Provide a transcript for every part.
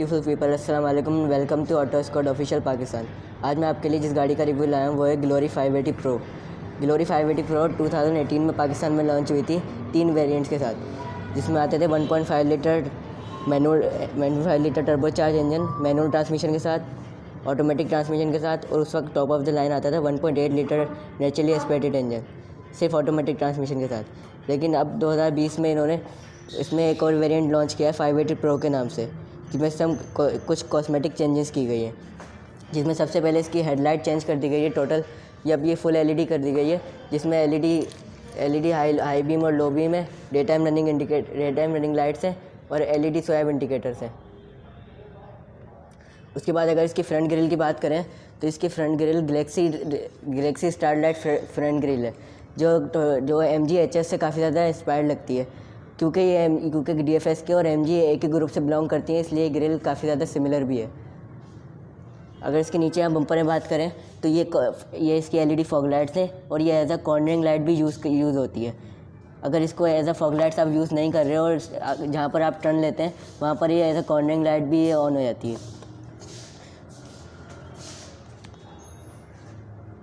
Beautiful people, अस्सलाम वालेकुम, welcome to auto squad official Pakistan. आज मैं आपके लिए जिस गाड़ी का रिव्यू लाया हूँ वो है ग्लोरी 580 प्रो। ग्लोरी 580 प्रो 2018 में पाकिस्तान में लॉन्च हुई थी 3 वेरिएंट्स के साथ, जिसमें आते थे 1.5 litre manual turbocharge engine manual transmission के साथ, ऑटोमेटिक ट्रांसमिशन के साथ, और उस वक्त टॉप ऑफ द लाइन आता था 1.8 लीटर नेचुरली एस्पिरेटेड इंजन सिर्फ ऑटोमेटिक ट्रांसमिशन के साथ। लेकिन अब 2020 में इन्होंने इसमें एक और वेरिएंट लॉन्च किया है 580 प्रो के नाम से, जिसमें सब कुछ कॉस्मेटिक चेंजेस की गई है। जिसमें सबसे पहले इसकी हेडलाइट चेंज कर दी गई है टोटल, अब ये फुल एलईडी कर दी गई है, जिसमें एलईडी हाई बीम और लो बीम है, डे टाइम रनिंग लाइट्स हैं और एलईडी स्वैप इंडिकेटर्स हैं। उसके बाद अगर इसकी फ्रंट ग्रिल की बात करें तो इसकी front grille Galaxy starlight front grille है, जो MG HS से काफ़ी ज़्यादा इंस्पायर्ड लगती है, क्योंकि DFS और MG एक ही ग्रुप से बिलोंग करती हैं, इसलिए ग्रिल काफ़ी ज़्यादा सिमिलर भी है। अगर इसके नीचे हम बम्पर में बात करें तो ये इसकी LED फॉग लाइट्स है और ये एज अ कॉर्नरिंग लाइट भी यूज़ होती है। अगर इसको एज अ फॉग लाइट्स आप यूज़ नहीं कर रहे हो और जहाँ पर आप टर्न लेते हैं वहाँ पर ये एज अ कॉर्नरिंग लाइट भी ऑन हो जाती है।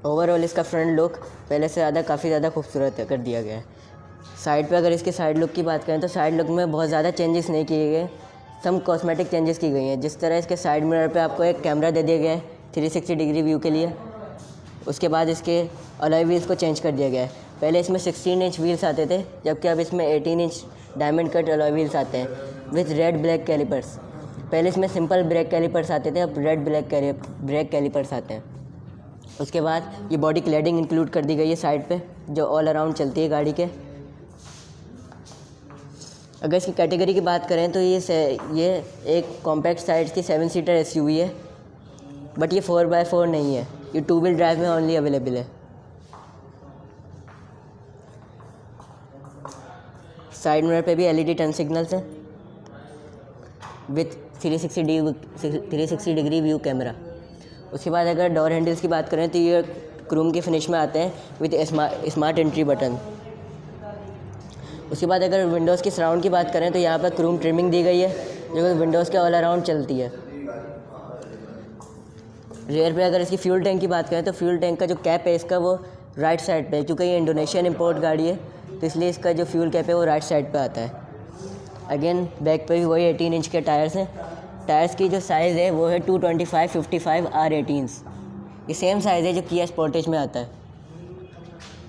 ओवरऑल इसका फ्रंट लुक पहले से काफ़ी ज़्यादा खूबसूरत कर दिया गया है। साइड पे अगर इसके साइड लुक की बात करें तो साइड लुक में बहुत ज़्यादा चेंजेस नहीं किए गए, सम कॉस्मेटिक चेंजेस की गई हैं। जिस तरह इसके साइड मिरर पे आपको एक कैमरा दे दिया गया है 360 डिग्री व्यू के लिए। उसके बाद इसके अलॉय व्हील्स को चेंज कर दिया गया है। पहले इसमें 16 इंच व्हील्स आते थे, जबकि अब इसमें 18 inch diamond cut alloy wheels आते हैं विथ रेड ब्लैक कैलिपर्स। पहले इसमें सिंपल ब्रेक कैलिपर्स आते थे, अब रेड ब्रेक कैलिपर्स आते हैं। उसके बाद ये बॉडी क्लैडिंग इंक्लूड कर दी गई है साइड पे, जो ऑल अराउंड चलती है गाड़ी के। अगर इसकी कैटेगरी की बात करें तो ये एक कॉम्पैक्ट साइज़ की 7 सीटर SUV है, बट ये 4x4 नहीं है, ये 2 व्हील ड्राइव में ओनली अवेलेबल है। साइड मिरर पे भी LED टर्न सिग्नल्स हैं विथ 360 डिग्री व्यू कैमरा। उसके बाद अगर डोर हैंडल्स की बात करें तो ये क्रोम की फिनिश में आते हैं विथ स्मार्ट एंट्री बटन। उसके बाद अगर विंडोज़ की सराउंड की बात करें तो यहाँ पर क्रोम ट्रिमिंग दी गई है, जो विंडोज़ के ऑल अराउंड चलती है। रेयर पे अगर इसकी फ्यूल टैंक की बात करें तो फ्यूल टैंक का जो कैप है इसका वो राइट साइड पे है, क्योंकि ये इंडोनेशियन इंपोर्ट गाड़ी है तो इसलिए इसका जो फ्यूल कैप है वो राइट साइड पे आता है। अगेन बैक पे भी वही 18 इंच के टायर्स हैं। टायर्स की जो साइज़ है वो है 225/55 R18, ये सेम साइज़ है जो किया स्पोर्टेज में आता है।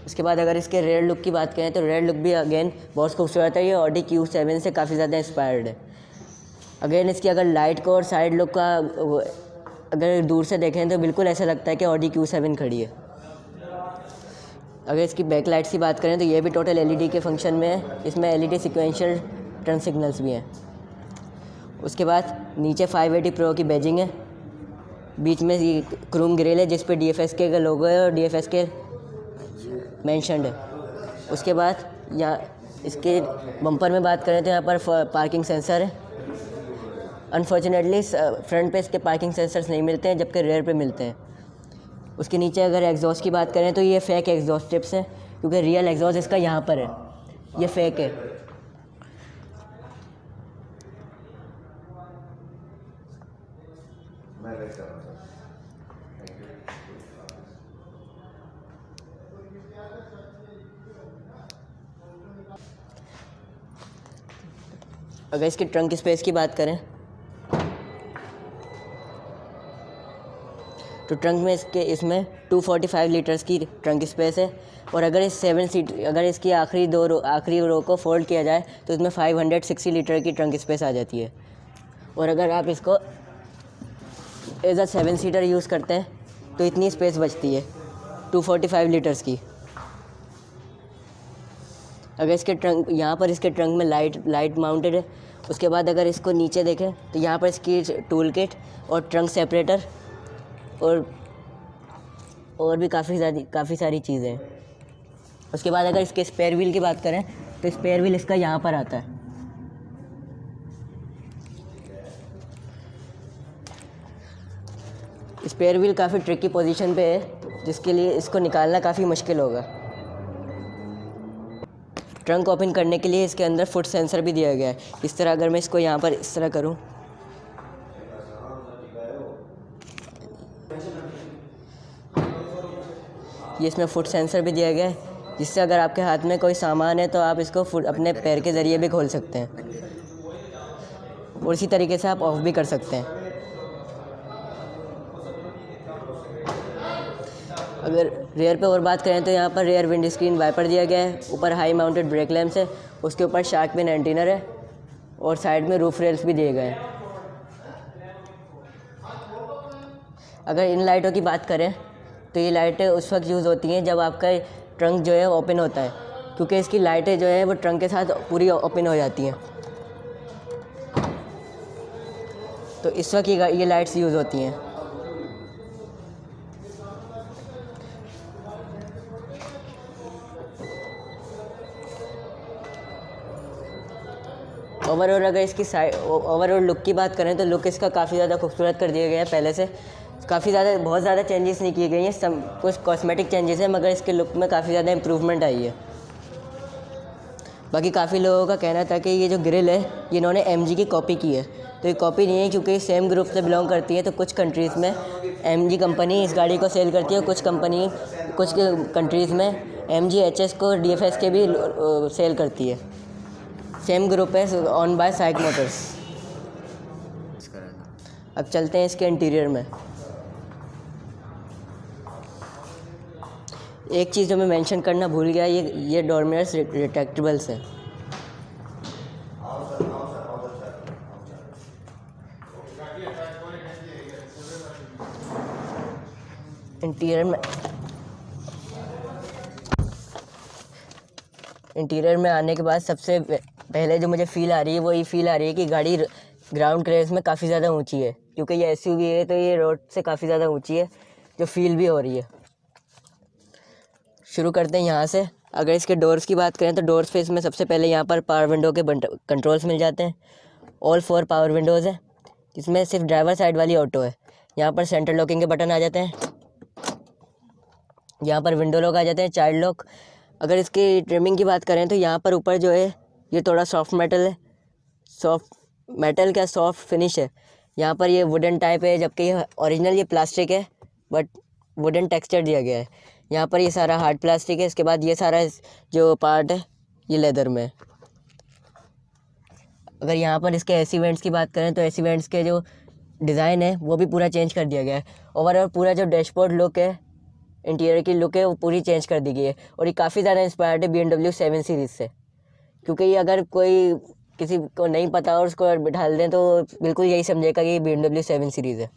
उसके बाद अगर इसके रेयर लुक की बात करें तो रेयर लुक भी अगेन बहुत खूबसूरत है, ये Audi Q7 से काफ़ी ज़्यादा इंस्पायर्ड है। अगेन इसकी अगर लाइट को और साइड लुक का अगर दूर से देखें तो बिल्कुल ऐसा लगता है कि Audi Q7 खड़ी है। अगर इसकी बैक लाइट्स की बात करें तो ये भी टोटल LED के फंक्शन में है, इसमें LED सिक्वेंशियल टर्न सिग्नल्स भी हैं। उसके बाद नीचे 580 प्रो की बैजिंग है, बीच में ये क्रोम ग्रिल है जिस पे DFSK का लोगो है और DFSK मेंशन्ड है। उसके बाद यहाँ इसके बम्पर में बात करें तो यहाँ पर पार्किंग सेंसर है। अनफॉर्चुनेटली फ्रंट पे इसके पार्किंग सेंसर्स नहीं मिलते हैं, जबकि रेयर पे मिलते हैं। उसके नीचे अगर एग्जॉस्ट की बात करें तो ये फेक एग्जॉस्ट टिप्स हैं, क्योंकि रियल एग्जॉस्ट इसका यहाँ पर है, ये फेक है। अगर इसकी ट्रंक स्पेस की बात करें तो ट्रंक में इसमें 245 लीटर्स की ट्रंक स्पेस है, और अगर इसकी आखिरी रो को फोल्ड किया जाए तो इसमें 560 लीटर की ट्रंक स्पेस आ जाती है। और अगर आप इसको एज अ 7 सीटर यूज़ करते हैं तो इतनी स्पेस बचती है 245 लीटर्स की। अगर यहाँ पर इसके ट्रंक में लाइट माउंटेड है। उसके बाद अगर इसको नीचे देखें तो यहाँ पर इसकी टूल किट और ट्रंक सेपरेटर और भी काफ़ी सारी चीज़ें हैं। उसके बाद अगर इसके स्पेयर व्हील की बात करें तो स्पेयर व्हील इसका यहाँ पर आता है। स्पेयर व्हील काफ़ी ट्रिकी पोजीशन पे है, जिसके लिए इसको निकालना काफ़ी मुश्किल होगा। ट्रंक ओपन करने के लिए इसके अंदर फुट सेंसर भी दिया गया है। इस तरह अगर मैं इसको यहाँ पर इस तरह करूँ ये इसमें फुट सेंसर भी दिया गया है, जिससे अगर आपके हाथ में कोई सामान है तो आप इसको अपने पैर के ज़रिए भी खोल सकते हैं और इसी तरीके से आप ऑफ भी कर सकते हैं। अगर रेयर पे और बात करें तो यहाँ पर रेयर विंड स्क्रीन वाइपर दिया गया है, ऊपर हाई माउंटेड ब्रेक लैम्प्स है, उसके ऊपर शार्क फिन एंटीनर है और साइड में रूफ रेल्स भी दिए गए हैं। अगर इन लाइटों की बात करें तो ये लाइटें उस वक्त यूज़ होती हैं जब आपका ट्रंक जो है ओपन होता है, क्योंकि इसकी लाइटें जो है वो ट्रंक के साथ पूरी ओपन हो जाती हैं, तो इस वक्त ये लाइट्स यूज़ होती हैं। ओवरऑल अगर इसकी ओवरऑल लुक की बात करें तो लुक इसका काफ़ी ज़्यादा खूबसूरत कर दिया गया है। पहले से बहुत ज़्यादा चेंजेस नहीं किए गए हैं, कुछ कॉस्मेटिक चेंजेस हैं, मगर इसके लुक में काफ़ी ज़्यादा इम्प्रूवमेंट आई है। बाकी काफ़ी लोगों का कहना था कि ये जो ग्रिल है ये इन्होंने MG की कॉपी की है, तो ये कॉपी नहीं है, क्योंकि सेम ग्रुप से बिलोंग करती है। तो कुछ कंट्रीज़ में MG कंपनी इस गाड़ी को सेल करती है, कुछ कंट्रीज़ में MG HS को DFS के भी सेल करती है। सेम ग्रुप है, ऑन बाय साइक मोटर्स। अब चलते हैं इसके इंटीरियर में। एक चीज़ जो मैं मेंशन करना भूल गया, ये डोर मिरर्स रिट्रैक्टेबल्स हैं। इंटीरियर में आने के बाद सबसे पहले जो मुझे फ़ील आ रही है वो ये फ़ील आ रही है कि गाड़ी ग्राउंड क्लियरेंस में काफ़ी ज़्यादा ऊंची है, क्योंकि ये SUV है तो ये रोड से काफ़ी ज़्यादा ऊंची है, जो फील भी हो रही है। शुरू करते हैं यहाँ से। अगर इसके डोर्स की बात करें तो डोर्स पे इसमें सबसे पहले यहाँ पर पावर विंडो के कंट्रोल्स मिल जाते हैं। ऑल 4 पावर विंडोज़ है, जिसमें सिर्फ ड्राइवर साइड वाली ऑटो है। यहाँ पर सेंटर लॉकिंग के बटन आ जाते हैं, यहाँ पर विंडो लॉक आ जाते हैं, चाइल्ड लॉक। अगर इसकी ट्रिमिंग की बात करें तो यहाँ पर ऊपर जो है ये थोड़ा सॉफ्ट फिनिश है। यहाँ पर ये वुडन टाइप है, जबकि ये ओरिजिनल ये प्लास्टिक है, बट वुडन टेक्सचर दिया गया है। यहाँ पर ये सारा हार्ड प्लास्टिक है। इसके बाद ये सारा जो पार्ट है ये लेदर में है। अगर यहाँ पर इसके AC वेंट्स की बात करें तो AC वेंट्स के जो डिज़ाइन है वो भी पूरा चेंज कर दिया गया है। ओवरऑल पूरा जो डैशबोर्ड लुक है, इंटीरियर की लुक है, वो पूरी चेंज कर दी गई है। और ये काफ़ी ज़्यादा इंस्पायर्ड है BMW 7 सीरीज़ से, क्योंकि ये अगर कोई किसी को नहीं पता और उसको बिठा दें तो बिल्कुल यही समझेगा कि ये BMW 7 सीरीज़ है।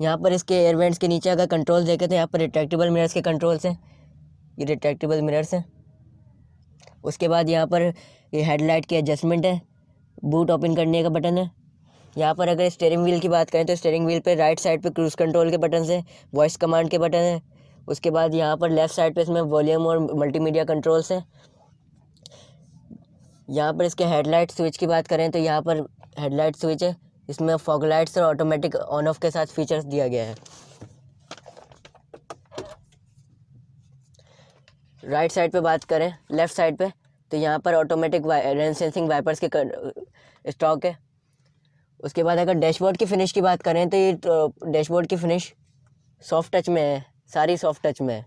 यहाँ पर इसके एयर वेंट्स के नीचे अगर कंट्रोल्स देखें तो यहाँ पर रिट्रैक्टेबल मिरर्स के कंट्रोल्स हैं, ये रिट्रैक्टेबल मिरर्स हैं। उसके बाद यहाँ पर ये हेडलाइट की एडजस्टमेंट है, बूट ओपन करने का बटन है। यहाँ पर अगर स्टीयरिंग व्हील की बात करें तो स्टीयरिंग व्हील पे राइट साइड पे क्रूज़ कंट्रोल के बटन है, वॉइस कमांड के बटन है। उसके बाद यहाँ पर लेफ़्ट साइड पे इसमें वॉल्यूम और मल्टीमीडिया कंट्रोल्स हैं। यहाँ पर इसके हेडलाइट स्विच की बात करें तो यहाँ पर हेडलाइट स्विच है, इसमें फॉग लाइट्स और ऑटोमेटिक ऑन ऑफ के साथ फीचर्स दिया गया है। राइट साइड पे बात करें, लेफ़्ट साइड पे, तो यहाँ पर ऑटोमेटिक रेन सेंसिंग वाइपर्स के स्टॉक है। उसके बाद अगर डैशबोर्ड की फ़िनिश की बात करें तो ये डैशबोर्ड की फ़िनिश सॉफ्ट टच में है, सारी सॉफ्ट टच में है।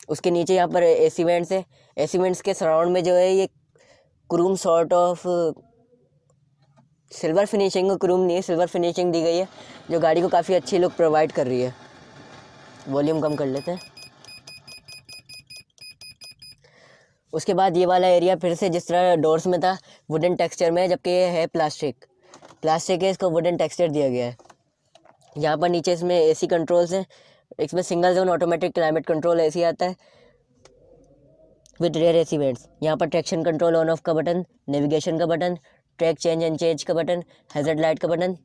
उसके नीचे यहाँ पर AC वेंट्स है। AC वेंट्स के सराउंड में जो है ये क्रूम सॉर्ट ऑफ सिल्वर फिनिशिंग, क्रूम नहीं है, सिल्वर फिनिशिंग दी गई है, जो गाड़ी को काफ़ी अच्छी लुक प्रोवाइड कर रही है। वॉल्यूम कम कर लेते हैं। उसके बाद ये वाला एरिया फिर से जिस तरह डोर्स में था वुडन टेक्सचर में है, जबकि ये है प्लास्टिक है, इसको वुडन टेक्सचर दिया गया है। यहाँ पर नीचे इसमें AC कंट्रोल्स हैं, इसमें single zone automatic climate control AC आता है विद रेयर AC वेंट्स। यहाँ पर ट्रैक्शन कंट्रोल ऑन ऑफ का बटन, नेविगेशन का button, track change and change का बटन, हैज़र्ड लाइट का बटन।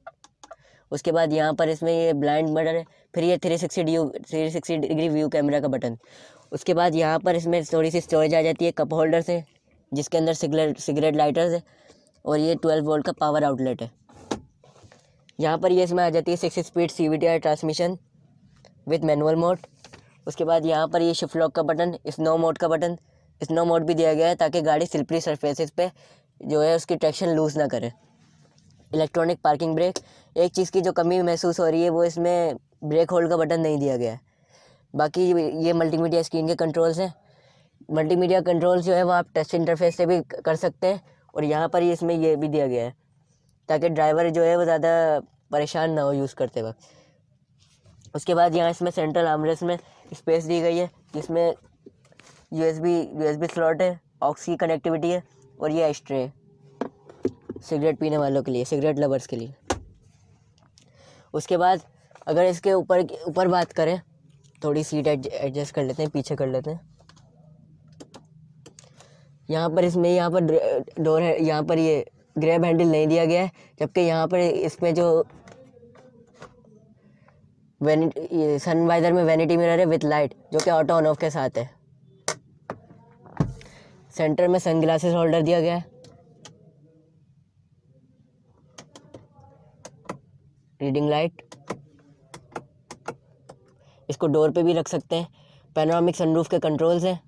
उसके बाद यहाँ पर इसमें ये ब्लाइंड बटन है, फिर ये 360 डिग्री व्यू कैमरा का बटन। उसके बाद यहाँ पर इसमें थोड़ी सी स्टोरेज आ जाती है, कप होल्डर से, जिसके अंदर सिगरेट लाइटर्स है, और ये 12 वोल्ट का पावर आउटलेट है। यहाँ पर ये इसमें आ जाती है 6 speed CVT transmission with manual mode. उसके बाद यहाँ पर ये शिफ्ट लॉक का बटन, स्नो मोड का बटन, स्नो मोड भी दिया गया है ताकि गाड़ी स्लिपरी सरफेसेस पे जो है उसकी ट्रैक्शन लूज़ ना करे। Electronic parking brake. एक चीज़ की जो कमी महसूस हो रही है वो इसमें ब्रेक होल्ड का बटन नहीं दिया गया है। बाकी ये मल्टीमीडिया स्क्रीन के कंट्रोल्स हैं। मल्टीमीडिया कंट्रोल्स जो है वो आप टच इंटरफेस से भी कर सकते हैं, और यहाँ पर ही इसमें ये भी दिया गया है ताकि ड्राइवर जो है वो ज़्यादा परेशान ना हो यूज़ करते वक्त। उसके बाद यहाँ इसमें सेंट्रल आर्मरेस्ट में स्पेस दी गई है, जिसमें यूएसबी स्लॉट है, ऑक्स की कनेक्टिविटी है, और ये एस्ट्रे सिगरेट पीने वालों के लिए, सिगरेट लवर्स के लिए। उसके बाद अगर इसके ऊपर बात करें, थोड़ी सीट एडजस्ट कर लेते हैं, पीछे कर लेते हैं। यहाँ पर डोर है, यहाँ पर ये ग्रैब हैंडल नहीं दिया गया है, जबकि यहाँ पर इसमें जो सन वाइजर में वैनिटी मिरर है विथ लाइट, जो कि ऑटो ऑन ऑफ के साथ है। सेंटर में सनग्लासेस होल्डर दिया गया है। रीडिंग लाइट, इसको डोर पे भी रख सकते हैं। पैनोरामिक सनरूफ के कंट्रोल्स हैं,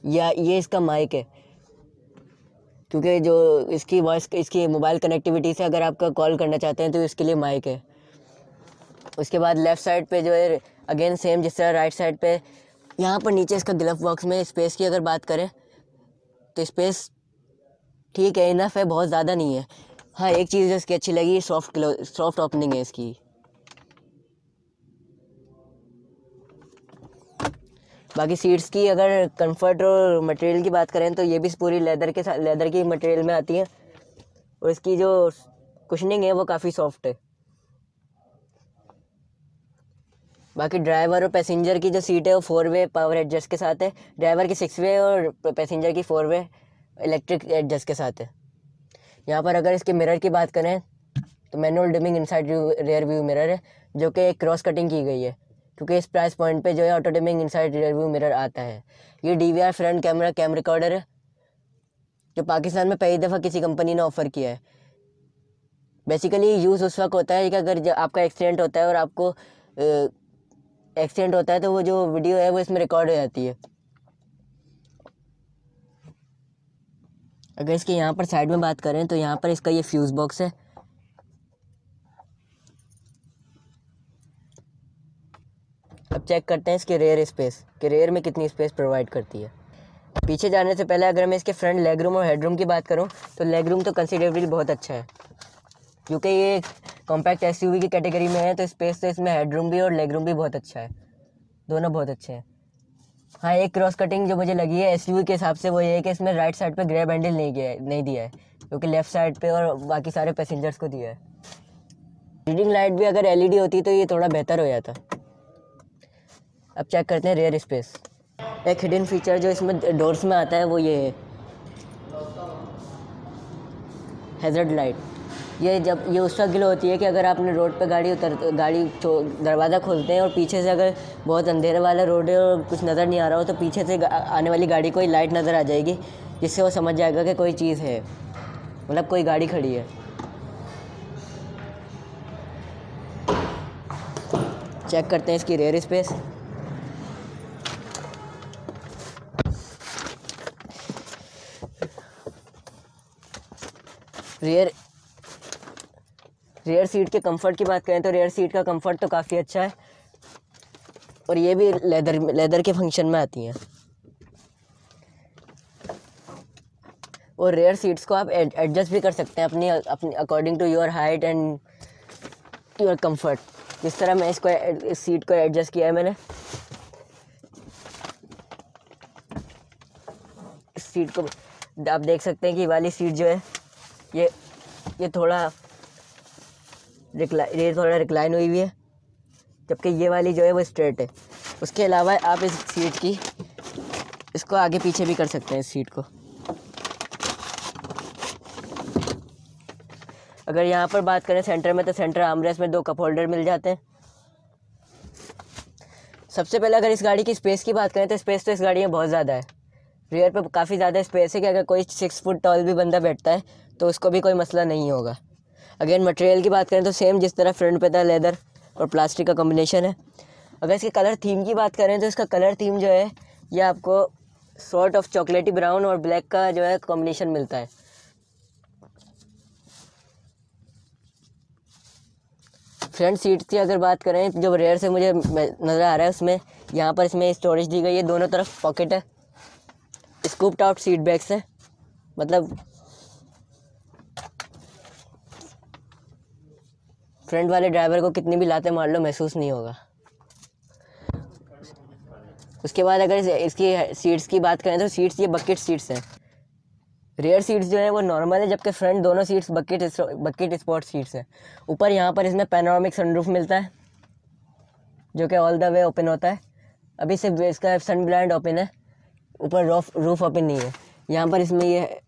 या ये इसका माइक है, क्योंकि जो इसकी मोबाइल कनेक्टिविटी से अगर आपका कॉल करना चाहते हैं तो इसके लिए माइक है। उसके बाद लेफ़्ट साइड पे जो है अगेन सेम जिस तरह राइट साइड पे, यहाँ पर नीचे इसका ग्लव बॉक्स में स्पेस की अगर बात करें तो स्पेस ठीक है, इनफ है, बहुत ज़्यादा नहीं है। हाँ, एक चीज़ जो इसकी अच्छी लगी, सॉफ्ट ओपनिंग है इसकी। बाकी सीट्स की अगर कंफर्ट और मटेरियल की बात करें तो ये भी पूरी लेदर की मटेरियल में आती है, और इसकी जो कुशनिंग है वो काफ़ी सॉफ्ट है। बाकी ड्राइवर और पैसेंजर की जो सीट है वो 4 वे पावर एडजस्ट के साथ है। ड्राइवर की 6 वे और पैसेंजर की 4 वे इलेक्ट्रिक एडजस्ट के साथ है। यहाँ पर अगर इसके मिरर की बात करें तो manual dimming inside rear view mirror है, जो कि एक क्रॉस कटिंग की गई है, क्योंकि इस प्राइस पॉइंट पे जो है auto dimming inside rear view mirror आता है। ये DVR front camera cam recorder है, जो पाकिस्तान में पहली दफ़ा किसी कंपनी ने ऑफ़र किया है। बेसिकली यूज़ उस वक्त होता है कि अगर आपका एक्सीडेंट होता है और आपको एक्सीडेंट होता है तो वो जो वीडियो है वो इसमें रिकॉर्ड हो जाती है। अगर इसके यहाँ पर साइड में बात करें तो यहाँ पर इसका ये फ्यूज़ बॉक्स है। अब चेक करते हैं इसके रेयर स्पेस, कि रेयर में कितनी स्पेस प्रोवाइड करती है। पीछे जाने से पहले अगर मैं इसके फ्रंट लेग रूम और हेड रूम की बात करूँ तो लेग रूम तो कंसिडरेबली बहुत अच्छा है, क्योंकि ये कॉम्पैक्ट SUV की कैटेगरी में है, तो स्पेस तो इसमें हेड रूम भी और लेग रूम भी बहुत अच्छा है, दोनों बहुत अच्छे हैं। हाँ, एक क्रॉस कटिंग जो मुझे लगी है SUV के हिसाब से वो ये है कि इसमें राइट साइड पे ग्रैब हैंडल नहीं दिया है, क्योंकि लेफ़्ट साइड पे और बाकी सारे पैसेंजर्स को दिया है। रीडिंग लाइट भी अगर LED होती तो ये थोड़ा बेहतर हो जाता। अब चेक करते हैं रेयर स्पेस। एक हिडन फीचर जो इसमें डोर्स में आता है वो ये है हैज़र्ड लाइट। ये उस वक्त ग्लो होती है कि अगर आपने रोड पे दरवाज़ा खोलते हैं और पीछे से अगर बहुत अंधेरे वाला रोड है और कुछ नज़र नहीं आ रहा हो तो पीछे से आने वाली गाड़ी को लाइट नज़र आ जाएगी, जिससे वो समझ जाएगा कि कोई चीज़ है, मतलब कोई गाड़ी खड़ी है। चेक करते हैं इसकी रेयर स्पेस। रेयर सीट के कंफर्ट की बात करें तो रेयर सीट का कंफर्ट तो काफ़ी अच्छा है, और ये भी लेदर के फंक्शन में आती हैं। और रेयर सीट्स को आप एडजस्ट भी कर सकते हैं अपनी according to your height and your comfort. जिस तरह मैं इस सीट को एडजस्ट किया है मैंने, इस सीट को आप देख सकते हैं कि वाली सीट जो है ये थोड़ा रिक्लाइन हुई हुई है, जबकि ये वाली जो है वो स्ट्रेट है। उसके अलावा आप इस सीट की इसको आगे पीछे भी कर सकते हैं इस सीट को। अगर यहाँ पर बात करें सेंटर में, तो सेंटर आर्मरेस्ट में 2 कप होल्डर मिल जाते हैं। सबसे पहले अगर इस गाड़ी की स्पेस की बात करें तो स्पेस तो इस गाड़ी में बहुत ज़्यादा है। रियर पे काफ़ी ज़्यादा स्पेस है कि अगर कोई 6 फुट टॉल भी बंदा बैठता है तो उसको भी कोई मसला नहीं होगा। अगेन मटेरियल की बात करें तो सेम जिस तरह फ्रंट पे था, लेदर और प्लास्टिक का कॉम्बिनेशन है। अगर इसके कलर थीम की बात करें तो इसका कलर थीम जो है ये आपको सॉर्ट ऑफ चॉकलेटी ब्राउन और ब्लैक का जो है कॉम्बिनेशन मिलता है। फ्रंट सीट की अगर बात करें, जो रेयर से मुझे नज़र आ रहा है उसमें यहाँ पर इसमें स्टोरेज दी गई है, दोनों तरफ पॉकेट है, स्कूप्ड आउट सीट बैग्स है, मतलब फ्रंट वाले ड्राइवर को कितनी भी लाते मार लो महसूस नहीं होगा। उसके बाद अगर इसकी सीट्स की बात करें तो सीट्स ये बकेट सीट्स हैं। रेयर सीट्स जो है वो नॉर्मल है, जबकि फ्रंट दोनों सीट्स बकेट स्पोर्ट सीट्स हैं। ऊपर यहाँ पर इसमें पैनोरामिक सनरूफ मिलता है जो कि ऑल द वे ओपन होता है। अभी सिर्फ इसका सन ब्लाइंड ओपन है, ऊपर रूफ ओपन नहीं है। यहाँ पर इसमें ये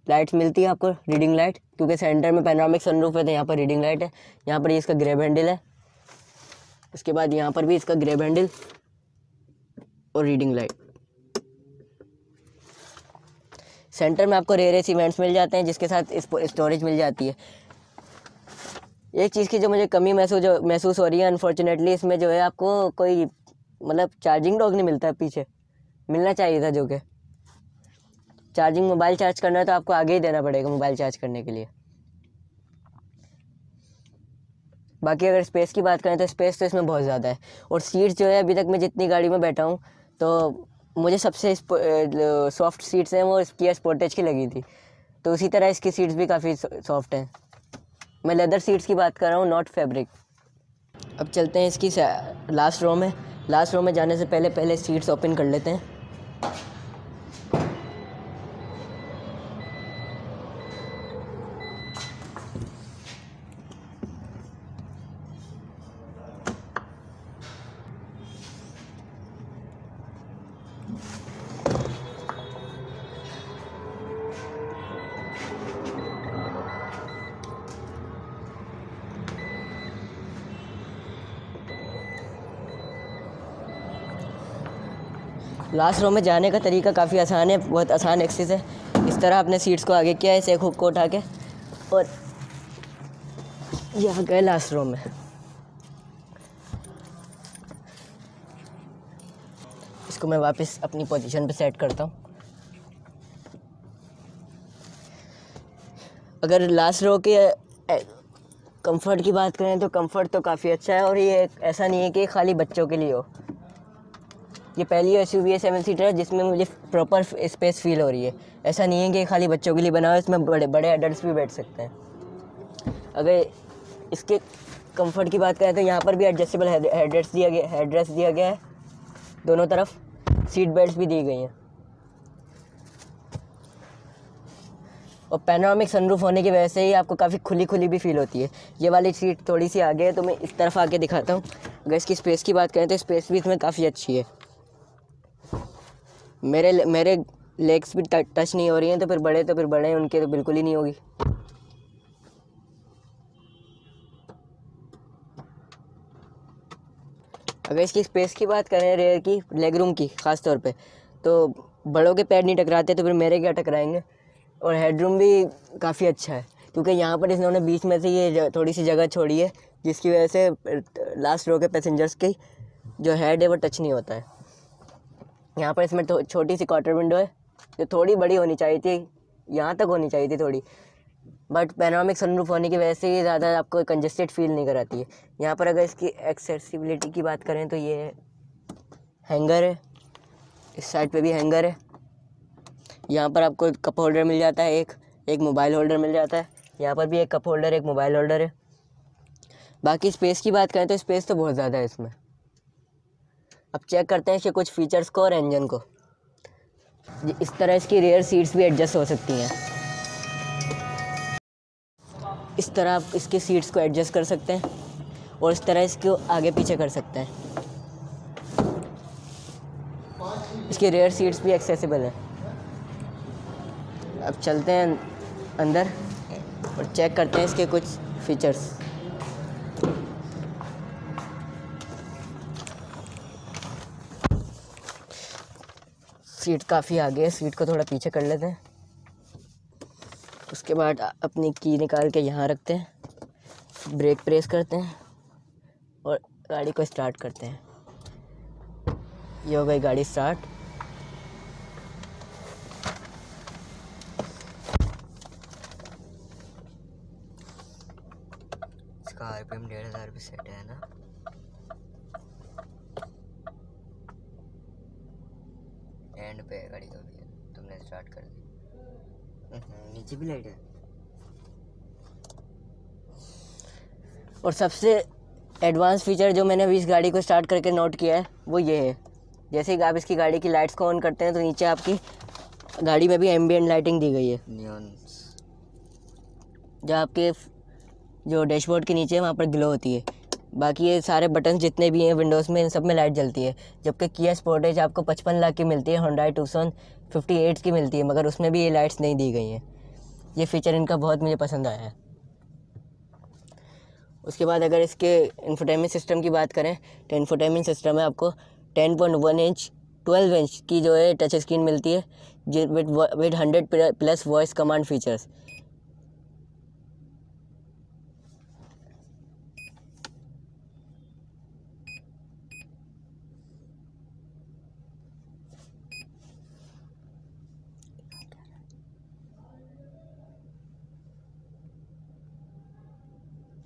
लाइट्स मिलती है आपको, रीडिंग लाइट, क्योंकि सेंटर में पैनोरामिक सनरूफ है तो यहाँ पर रीडिंग लाइट है। यहाँ पर ये इसका ग्रैब हैंडल है, उसके बाद यहाँ पर भी इसका ग्रैब हैंडल और रीडिंग लाइट। सेंटर में आपको रेयर इवेंट्स मिल जाते हैं जिसके साथ स्टोरेज मिल जाती है। एक चीज़ की जो मुझे कमी महसूस हो रही है अनफॉर्चुनेटली, इसमें जो है आपको कोई मतलब चार्जिंग डॉक नहीं मिलता है, पीछे मिलना चाहिए था। जो कि चार्जिंग मोबाइल चार्ज करना है तो आपको आगे ही देना पड़ेगा मोबाइल चार्ज करने के लिए। बाकी अगर स्पेस की बात करें तो स्पेस तो इसमें बहुत ज़्यादा है। और सीट्स जो है, अभी तक मैं जितनी गाड़ी में बैठा हूँ तो मुझे सबसे सॉफ्ट सीट्स हैं वो किया स्पोर्टेज की लगी थी, तो उसी तरह इसकी सीट्स भी काफ़ी सॉफ्ट हैं। मैं लेदर सीट्स की बात कर रहा हूँ, नॉट फैब्रिक। अब चलते हैं इसकी लास्ट रो में। लास्ट रो में जाने से पहले सीट्स ओपन कर लेते हैं। लास्ट रो में जाने का तरीका काफ़ी आसान है, बहुत आसान एक्सेस है। इस तरह आपने सीट्स को आगे किया है, इसे एक हुक को उठा के, और ये आ गए लास्ट रो में। इसको मैं वापस अपनी पोजीशन पे सेट करता हूँ। अगर लास्ट रो के कंफर्ट की बात करें तो कंफर्ट तो काफ़ी अच्छा है, और ये ऐसा नहीं है कि खाली बच्चों के लिए हो। ये पहली एसयूवी है 7 सीटर है जिसमें मुझे प्रॉपर स्पेस फील हो रही है। ऐसा नहीं है कि खाली बच्चों के लिए बना हो, इसमें बड़े एडल्ट्स भी बैठ सकते हैं। अगर इसके कंफर्ट की बात करें तो यहाँ पर भी एडजस्टेबल हेडरेस्ट दिया गया है, दोनों तरफ सीट बेल्ट भी दी गई हैं, और पैनोरामिक सनरूफ होने की वजह से ही आपको काफ़ी खुली भी फील होती है। ये वाली सीट थोड़ी सी आगे है तो मैं इस तरफ आके दिखाता हूँ। अगर इसकी स्पेस की बात करें तो स्पेस भी इसमें काफ़ी अच्छी है। मेरे लेग्स भी टच नहीं हो रही हैं, तो फिर बड़े हैं, उनके तो बिल्कुल ही नहीं होगी। अगर इसकी स्पेस की बात करें, रेयर की लेग रूम की ख़ास तौर पे, तो बड़ों के पैर नहीं टकराते तो फिर मेरे क्या टकराएंगे। और हेडरूम भी काफ़ी अच्छा है, क्योंकि यहाँ पर इन्होंने बीच में से ये थोड़ी सी जगह छोड़ी है, जिसकी वजह से लास्ट रो के पैसेंजर्स की जो हेड है वो टच नहीं होता है। यहाँ पर इसमें छोटी सी क्वार्टर विंडो है जो थोड़ी बड़ी होनी चाहिए थी, यहाँ तक होनी चाहिए थी थोड़ी, बट पैनोरामिक सनरूफ होने की वजह से ये ज़्यादा आपको कंजस्टेड फील नहीं कराती है। यहाँ पर अगर इसकी एक्सेसिबिलिटी की बात करें तो ये हैंगर है, इस साइड पे भी हैंगर है। यहाँ पर आपको कप होल्डर मिल जाता है, एक मोबाइल होल्डर मिल जाता है। यहाँ पर भी एक कप होल्डर, एक मोबाइल होल्डर है। बाकी स्पेस की बात करें तो स्पेस तो बहुत ज़्यादा है इसमें। अब चेक करते हैं इसके कुछ फीचर्स को और इंजन को। इस तरह इसकी रेयर सीट्स भी एडजस्ट हो सकती हैं, इस तरह आप इसकी सीट्स को एडजस्ट कर सकते हैं, और इस तरह इसको आगे पीछे कर सकते हैं। इसकी रेयर सीट्स भी एक्सेसिबल है। अब चलते हैं अंदर और चेक करते हैं इसके कुछ फीचर्स। सीट काफ़ी आगे है, सीट को थोड़ा पीछे कर लेते हैं। उसके बाद अपनी की निकाल के यहाँ रखते हैं, ब्रेक प्रेस करते हैं और गाड़ी को स्टार्ट करते हैं। ये हो गई गाड़ी स्टार्ट। इसका RPM 1500 एंड पे है गाड़ी तो भी तुमने स्टार्ट कर दी। नीचे भी लाइट है। और सबसे एडवांस फीचर जो मैंने अभी इस गाड़ी को स्टार्ट करके नोट किया है वो ये है, जैसे ही आप इसकी गाड़ी की लाइट्स को ऑन करते हैं तो नीचे आपकी गाड़ी में भी एम्बिएंट लाइटिंग दी गई है। नियॉन्स जो आपके जो डैशबोर्ड के नीचे है वहाँ पर ग्लो होती है। बाकी ये सारे बटन जितने भी हैं विंडोज़ में इन सब में लाइट जलती है। जबकि किया स्पोर्टेज आपको 55 लाख की मिलती है, होंडा टूसन 58 की मिलती है, मगर उसमें भी ये लाइट्स नहीं दी गई हैं। ये फीचर इनका बहुत मुझे पसंद आया है। उसके बाद अगर इसके इंफोटेनमेंट सिस्टम की बात करें तो इंफोटेनमेंट सिस्टम में आपको 10.1 इंच 12 इंच की जो है टच स्क्रीन मिलती है with 100+ voice command features.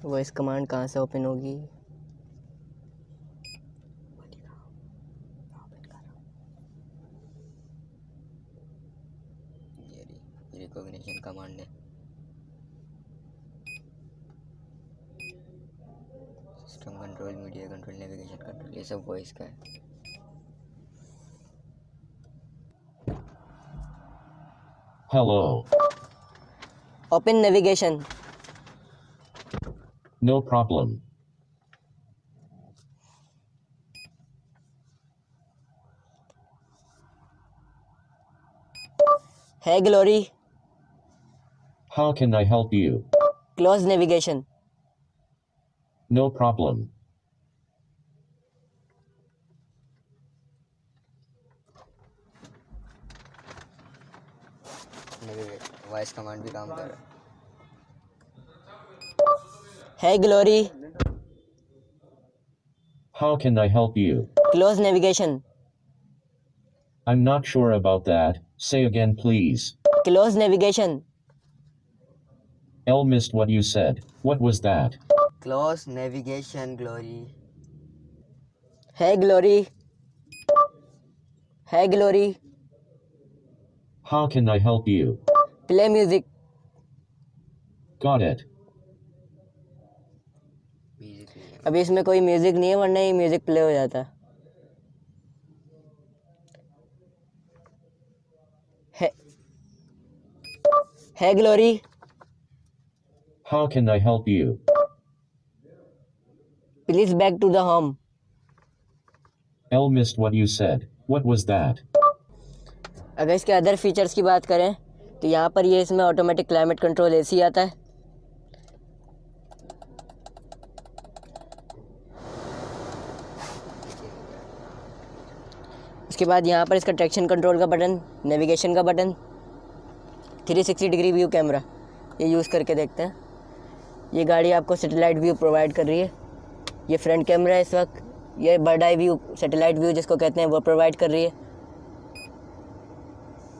Voice command कहाँ से ओपन होगी? रिकॉग्निशन कमांड है। System control, media control, navigation control, ये सब वॉइस का है। Hello. Open navigation. No problem. है glory. How can I help you? Close navigation. No problem. Voice command भी काम कर रहा है glory. How can I help you? Close navigation. I'm not sure about that. Say again, please. Close navigation. L missed what you said. What was that? Close navigation glory. है glory. है glory. How can I help you? Play music. Got it. अभी इसमें कोई music नहीं है, वरना ही music play हो जाता है glory. How can I help you? Please back to the home. L missed what you said. What was that? अगर इसके अदर फीचर्स की बात करें तो यहाँ पर ये इसमें ऑटोमेटिक क्लाइमेट कंट्रोल एसी आता है। उसके बाद यहाँ पर इसका ट्रैक्शन कंट्रोल का बटन, नेविगेशन का बटन, 360 डिग्री व्यू कैमरा, ये यूज़ करके देखते हैं। ये गाड़ी आपको सैटेलाइट व्यू प्रोवाइड कर रही है। ये फ्रंट कैमरा है इस वक्त, ये bird eye view, satellite view जिसको कहते हैं, वो प्रोवाइड कर रही है।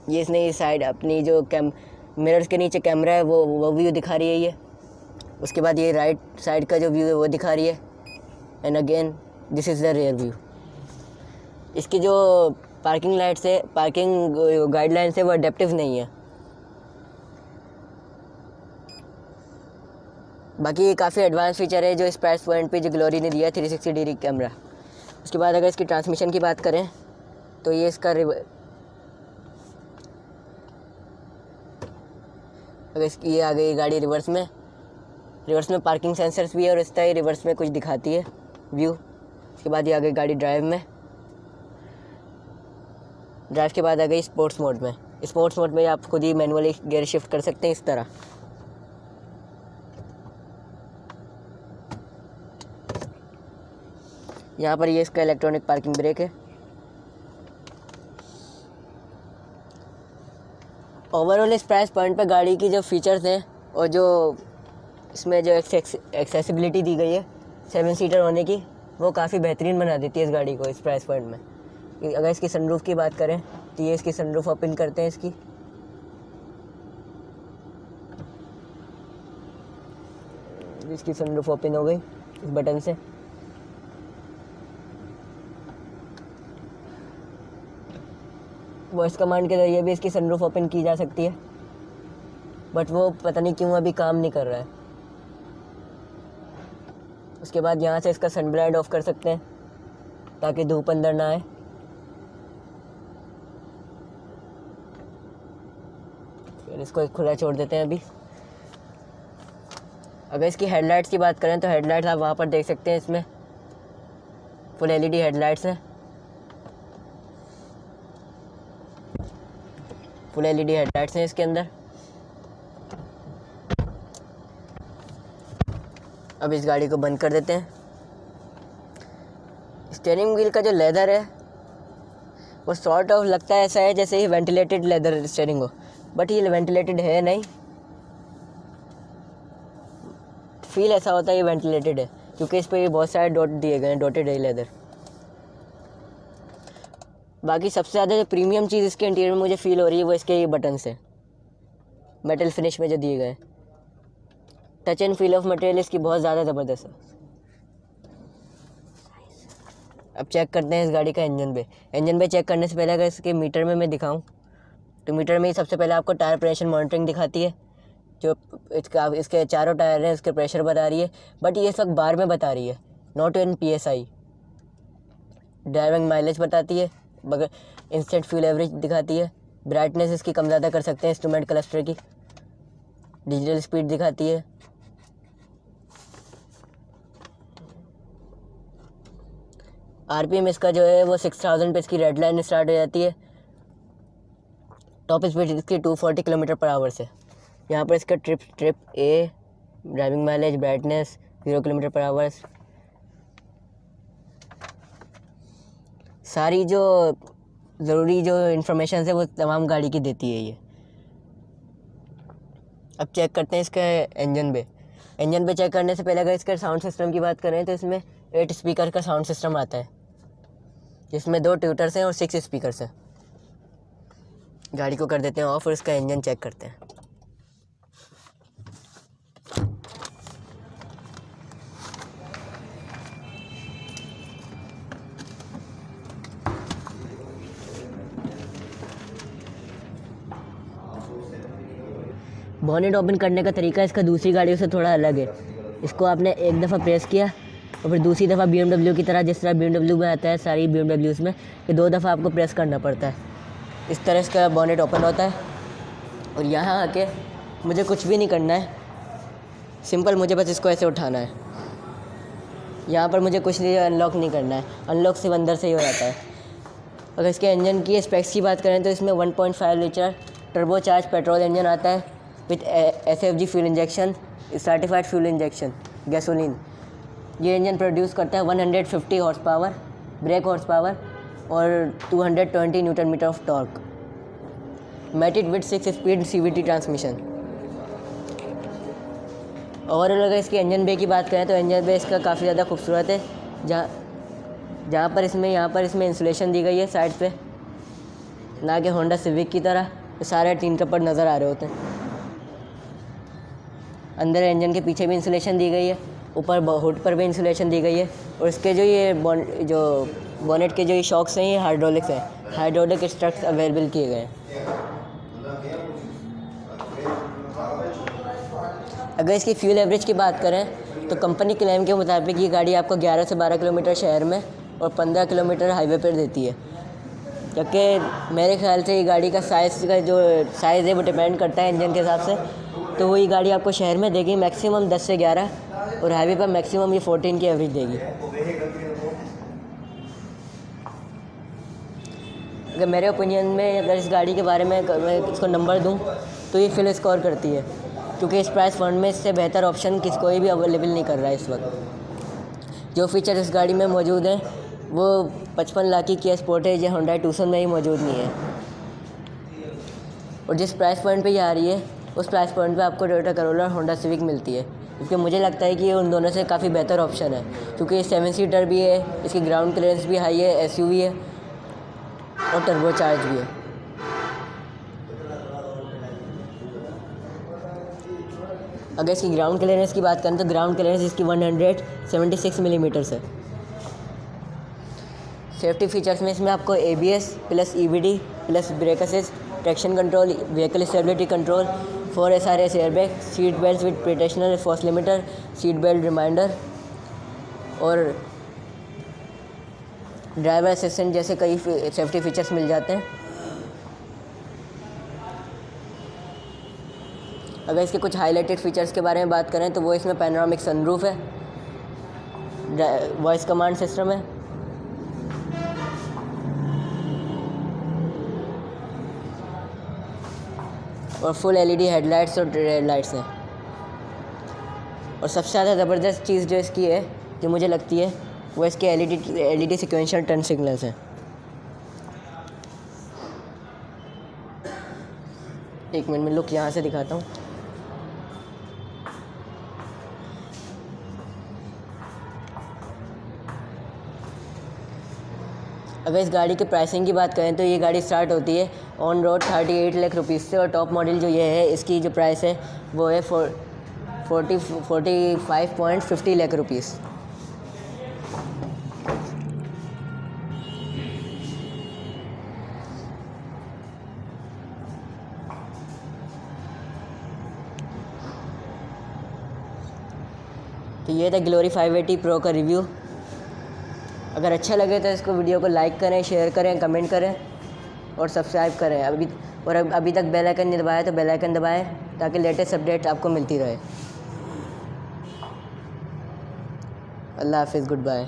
ये इसने साइड अपनी जो मिरर्स के नीचे कैमरा है वो व्यू दिखा रही है ये। उसके बाद ये राइट साइड का जो व्यू है वो दिखा रही है। And again this is the rear view. इसकी जो पार्किंग लाइट्स है, पार्किंग गाइडलाइंस है, वो अडेप्टिव नहीं है। बाकी ये काफ़ी एडवांस फीचर है जो इस प्राइस पॉइंट पे जो ग्लोरी ने दिया है, 360 डिग्री कैमरा। उसके बाद अगर इसकी ट्रांसमिशन की बात करें तो ये इसका अगर इसकी ये आ गई गाड़ी रिवर्स में पार्किंग सेंसर्स भी है और इस तरह रिवर्स में कुछ दिखाती है व्यू। उसके बाद ये आ गई गाड़ी ड्राइव के बाद आ गई स्पोर्ट्स मोड में। स्पोर्ट्स मोड में आप खुद ही मैनुअली गियर शिफ्ट कर सकते हैं इस तरह। यहाँ पर ये इसका इलेक्ट्रॉनिक पार्किंग ब्रेक है। ओवरऑल इस प्राइस पॉइंट पे गाड़ी की जो फीचर्स हैं और जो इसमें जो एक्सेसिबिलिटी दी गई है 7 सीटर होने की, वो काफ़ी बेहतरीन बना देती है इस गाड़ी को इस प्राइस पॉइंट में। अगर इसकी सनरूफ की बात करें तो ये इसकी सनरूफ ओपन करते हैं इसकी सनरूफ ओपन हो गई इस बटन से। वॉइस कमांड के ज़रिए भी इसकी सनरूफ ओपन की जा सकती है, बट वो पता नहीं क्यों अभी काम नहीं कर रहा है। उसके बाद यहाँ से इसका सन ब्लाइंड ऑफ कर सकते हैं ताकि धूप अंदर ना आए। फिर इसको खुला छोड़ देते हैं अभी। अगर इसकी हेडलाइट्स की बात करें तो हेडलाइट्स आप वहाँ पर देख सकते हैं, इसमें फुल एलईडी हेडलाइट्स हैं। फुल एलईडी हेडलाइट्स हैं इसके अंदर। अब इस गाड़ी को बंद कर देते हैं। स्टीयरिंग व्हील का जो लेदर है वो सॉर्ट ऑफ लगता है ऐसा है जैसे ही वेंटिलेटेड लेदर स्टीयरिंग हो, बट ये वेंटिलेटेड है नहीं। फील ऐसा होता है ये वेंटिलेटेड है क्योंकि इस पर ये बहुत सारे डॉट दिए गए हैं, डॉटेड है लेदर। बाकी सबसे ज़्यादा जो प्रीमियम चीज़ इसके इंटीरियर में मुझे फील हो रही है वो इसके ये बटन से मेटल फिनिश में जो दिए गए हैं। Touch and feel of material इसकी बहुत ज़्यादा ज़बरदस्त है। अब चेक करते हैं इस गाड़ी का इंजन पे। इंजन पे चेक करने से पहले अगर इसके मीटर में मैं दिखाऊं तो मीटर में ही सबसे पहले आपको टायर प्रेशर मॉनिटरिंग दिखाती है। जो इसके चारों टायर हैं उसके प्रेशर बता रही है, बट ये सब बार में बता रही है, not in PSI। Driving mileage बताती है, मगर इंस्टेंट फ्यूल एवरेज दिखाती है। ब्राइटनेस इसकी कम ज़्यादा कर सकते हैं इंस्ट्रूमेंट क्लस्टर की। डिजिटल स्पीड दिखाती है। RPM इसका जो है वो 6000 पे इसकी रेड लाइन स्टार्ट हो जाती है। टॉप स्पीड इसकी 240 किलोमीटर पर आवर से। यहाँ पर इसका trip A, driving mileage, brightness 0 kilometre per hour, सारी जो ज़रूरी जो इन्फॉर्मेशन है वो तमाम गाड़ी की देती है ये। अब चेक करते हैं इसके इंजन पे। इंजन पे चेक करने से पहले अगर इसके साउंड सिस्टम की बात करें तो इसमें 8 स्पीकर का साउंड सिस्टम आता है, जिसमें 2 ट्यूटर्स हैं और 6 स्पीकर्स हैं। गाड़ी को कर देते हैं ऑफ और इसका इंजन चेक करते हैं। बॉनेट ओपन करने का तरीका इसका दूसरी गाड़ियों से थोड़ा अलग है। इसको आपने एक दफ़ा प्रेस किया और फिर दूसरी दफ़ा BMW की तरह, जिस तरह BMW में आता है सारी BMWs में, कि 2 दफ़ा आपको प्रेस करना पड़ता है। इस तरह इसका बॉनेट ओपन होता है। और यहाँ आके मुझे कुछ भी नहीं करना है, सिंपल मुझे बस इसको ऐसे उठाना है। यहाँ पर मुझे कुछ नहीं अनलॉक नहीं करना है, अनलॉक सिर्फ अंदर से ही हो जाता है। अगर इसके इंजन की स्पेक्स की बात करें तो इसमें 1.5 लीटर टर्बोचार्ज पेट्रोल इंजन आता है with SFG fuel injection, certified fuel injection gasoline. ये इंजन प्रोड्यूस करता है 150 horse power, brake horse power और 220 newton metre of torque, mated with 6 speed CVT transmission. Overall अगर इसकी इंजन बे की बात करें तो इंजन बे इसका काफ़ी ज़्यादा खूबसूरत है। यहाँ पर इसमें इंसुलेशन दी गई है साइड पे, ना कि होंडा सिविक की तरह सारे टीन कपड़ नज़र आ रहे होते हैं। अंदर इंजन के पीछे भी इंसुलेशन दी गई है, ऊपर हुड पर भी इंसुलेशन दी गई है। और इसके जो बॉनेट के जो ये शॉक्स हैं ये हाइड्रोलिक्स हैं, हाइड्रोलिक स्ट्रक्स अवेलेबल किए गए हैं। अगर इसकी फ्यूल एवरेज की बात करें तो कंपनी क्लेम के मुताबिक ये गाड़ी आपको 11 से 12 किलोमीटर शहर में और 15 किलोमीटर हाईवे पर देती है। जबकि मेरे ख्याल से ये गाड़ी का साइज़ है वो डिपेंड करता है इंजन के हिसाब से। तो वही गाड़ी आपको शहर में देगी मैक्सिमम 10 से 11 और हाईवे पर मैक्सिमम ये 14 की एवरेज देगी। अगर मेरे ओपिनियन में अगर इस गाड़ी के बारे में मैं इसको नंबर दूं तो ये फुल स्कोर करती है, क्योंकि इस प्राइस पॉइंट में इससे बेहतर ऑप्शन कोई भी अवेलेबल नहीं कर रहा है इस वक्त। जो फीचर इस गाड़ी में मौजूद हैं वो 55 लाख की किया स्पोर्टेज या होंडा टूसन में ही मौजूद नहीं है। और जिस प्राइस पॉइंट पे ये आ रही है उस प्राइस पॉइंट पे आपको टोयोटा करोला और होंडा सिविक मिलती है, क्योंकि मुझे लगता है कि ये उन दोनों से काफ़ी बेहतर ऑप्शन है, क्योंकि ये 7 सीटर भी है, इसकी ग्राउंड क्लियरेंस भी हाई है, SUV है और टर्बो चार्ज भी है। अगर इसकी ग्राउंड क्लियरेंस की बात करें तो ग्राउंड क्लियरेंस इसकी 176 मिलीमीटर है। सेफ्टी फीचर्स में इसमें आपको ABS plus EBD plus brake assist, traction control, vehicle stability control, 4 SRS airbag, seat belt with protectional force limiter, seat belt reminder और ड्राइवर असिस्टेंट जैसे कई सेफ्टी फीचर्स मिल जाते हैं। अगर इसके कुछ हाईलाइटेड फीचर्स के बारे में बात करें तो वो इसमें पैनोरामिक सनरूफ है, वॉइस कमांड सिस्टम है, और फुल LED हेडलाइट्स और रेड लाइट्स हैं। और सबसे ज़्यादा ज़बरदस्त चीज़ जो इसकी है, जो मुझे लगती है, वो इसके LED सिक्वेंशियल टर्न सिग्नल्स हैं। एक मिनट में लुक यहाँ से दिखाता हूँ। अगर इस गाड़ी की प्राइसिंग की बात करें तो ये गाड़ी स्टार्ट होती है ऑन रोड 38 लाख रुपीज़ से, और टॉप मॉडल जो ये है इसकी जो प्राइस है वो है 45.50 लाख रुपीज़। तो ये था ग्लोरी 580 प्रो का रिव्यू। अगर अच्छा लगे तो इसको वीडियो को लाइक करें, शेयर करें, कमेंट करें और सब्सक्राइब करें। अभी तक बेल आइकन नहीं दबाया तो बेल आइकन दबाएं ताकि लेटेस्ट अपडेट आपको मिलती रहे। अल्लाह हाफिज़, गुड बाय।